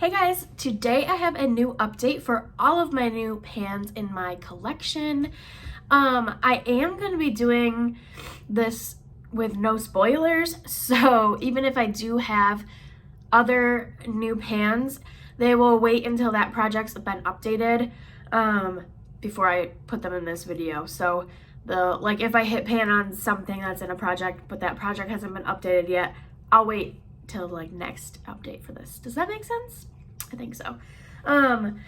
Hey guys, today I have a new update for all of my new pans in my collection. I am going to be doing this with no spoilers, so even if I do have other new pans, they will wait until that project's been updated before I put them in this video. So if I hit pan on something that's in a project but that project hasn't been updated yet, I'll wait till next update for this. Does that make sense? I think so. I'm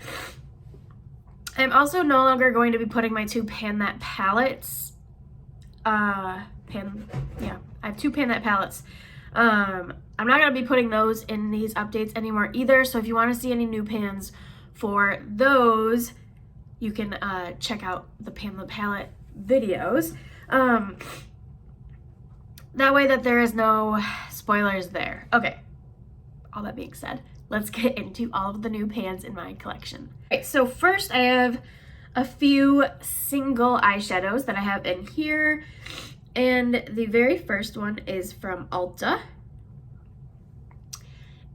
also no longer going to be putting my two Pan That palettes. I have two Pan That palettes. I'm not going to be putting those in these updates anymore either. So if you want to see any new pans for those, you can check out the Pan That palette videos. That way that there is no spoilers there. Okay, all that being said, let's get into all of the new pans in my collection. Okay, so first I have a few single eyeshadows that I have in here. And the very first one is from Ulta.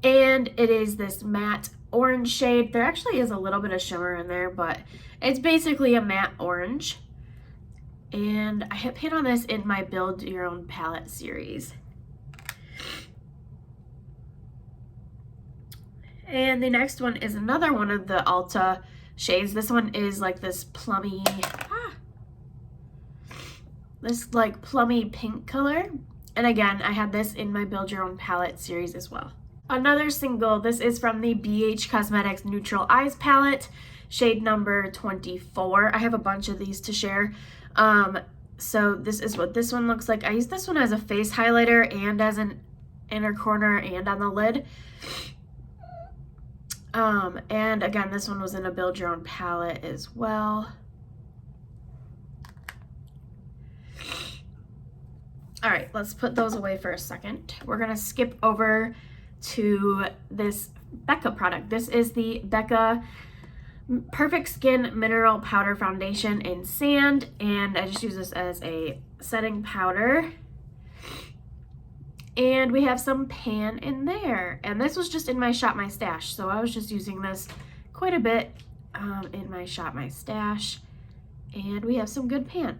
And it is this matte orange shade. There actually is a little bit of shimmer in there, but it's basically a matte orange. And I hit pan on this in my Build Your Own Palette series. And the next one is another one of the Ulta shades. This one is like this plummy, plummy pink color. And again, I had this in my Build Your Own Palette series as well. Another single, this is from the BH Cosmetics Neutral Eyes Palette, shade number 24. I have a bunch of these to share. So this is what this one looks like. I use this one as a face highlighter and as an inner corner and on the lid. And again, this one was in a Build Your Own Palette as well. All right, let's put those away for a second. We're gonna skip over to this Becca product. This is the Becca Perfect Skin Mineral Powder Foundation in Sand, and I just use this as a setting powder. And we have some pan in there, and this was just in my Shop My Stash, so I was just using this quite a bit in my Shop My Stash, and we have some good pan.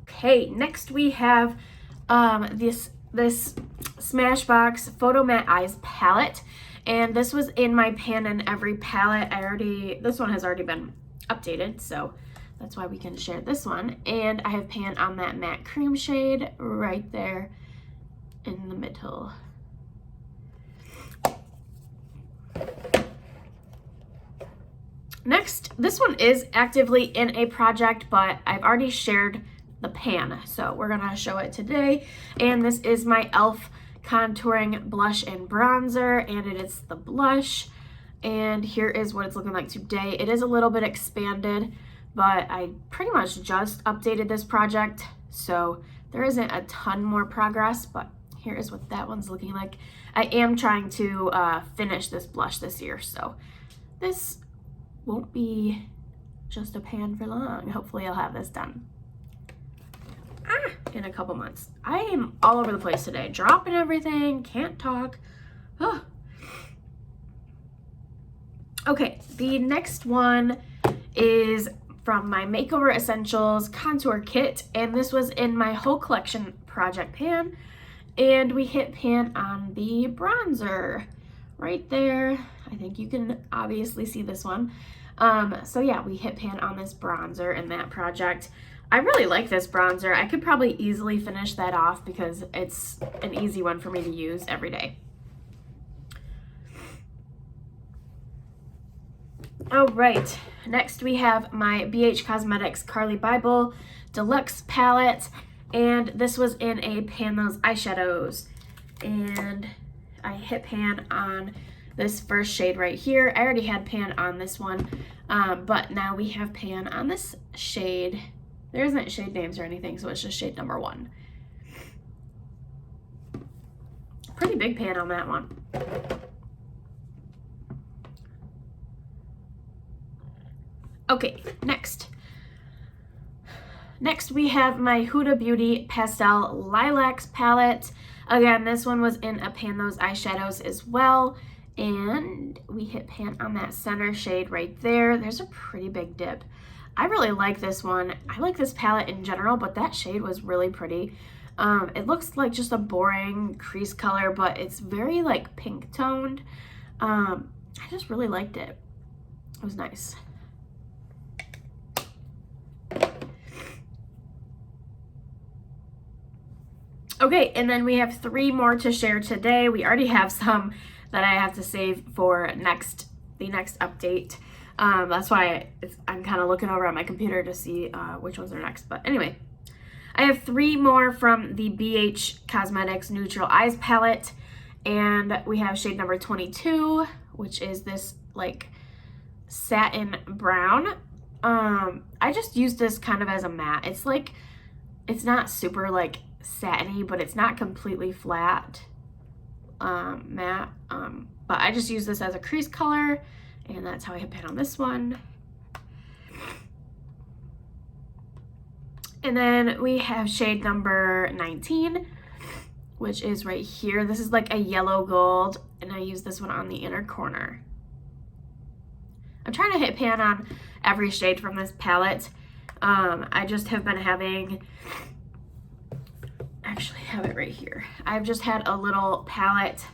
Okay, next we have this Smashbox Photomat Eyes palette. And this was in my Pan in Every palette. This one has already been updated, so that's why we can share this one. And I have pan on that matte cream shade right there in the middle. Next, this one is actively in a project, but I've already shared the pan, so we're gonna show it today. And this is my e.l.f. Contouring Blush and Bronzer, and it is the blush. And here is what it's looking like today. It is a little bit expanded, but I pretty much just updated this project, so there isn't a ton more progress, but here is what that one's looking like. I am trying to finish this blush this year, so this won't be just a pan for long. Hopefully I'll have this done in a couple months. I am all over the place today, dropping everything, can't talk. Oh. Okay, the next one is from my Makeover Essentials Contour Kit, and this was in my whole collection project pan, and we hit pan on the bronzer right there. I think you can obviously see this one. So yeah, we hit pan on this bronzer in that project. I really like this bronzer. I could probably easily finish that off because it's an easy one for me to use every day. All right, next we have my BH Cosmetics Carli Bybel Deluxe palette, and this was in a Pan Those eyeshadows. And I hit pan on this first shade right here. I already had pan on this one, but now we have pan on this shade. There isn't shade names or anything, so it's just shade number 1. Pretty big pan on that one. Okay, next. Next, we have my Huda Beauty Pastel Lilacs palette. Again, this one was in a pan those eyeshadows as well. And we hit pan on that center shade right there. There's a pretty big dip. I really like this one. I like this palette in general, but that shade was really pretty. It looks like just a boring crease color, but it's very like pink toned. I just really liked it. It was nice. Okay, and then we have 3 more to share today. We already have some that I have to save for the next update. That's why I'm kind of looking over at my computer to see which ones are next. But anyway, I have 3 more from the BH Cosmetics Neutral Eyes palette. And we have shade number 22, which is this like satin brown. I just used this kind of as a matte. It's like, it's not super like satiny, but it's not completely flat matte. But I just use this as a crease color, and that's how I hit pan on this one. And then we have shade number 19, which is right here. This is like a yellow gold, and I use this one on the inner corner. I'm trying to hit pan on every shade from this palette. I just have been having, actually have it right here. I've just had a little palette,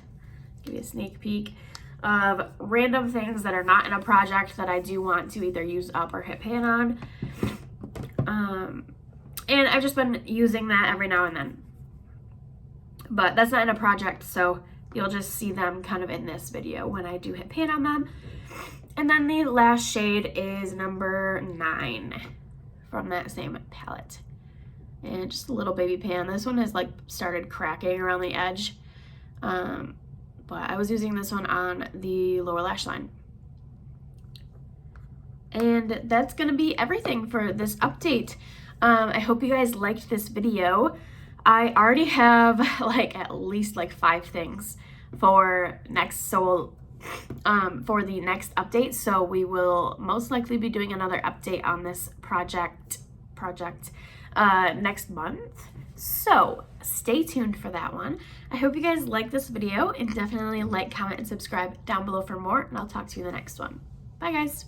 give you a sneak peek, of random things that are not in a project that I do want to either use up or hit pan on. And I've just been using that every now and then. But that's not in a project, so you'll just see them kind of in this video when I do hit pan on them. And then the last shade is number 9 from that same palette. And just a little baby pan. This one has like started cracking around the edge. But I was using this one on the lower lash line. And that's gonna be everything for this update. I hope you guys liked this video. I already have like at least like 5 things for next, so for the next update. So we will most likely be doing another update on this project next month. So stay tuned for that one. I hope you guys like this video, and definitely like, comment, and subscribe down below for more, and I'll talk to you in the next one. Bye guys.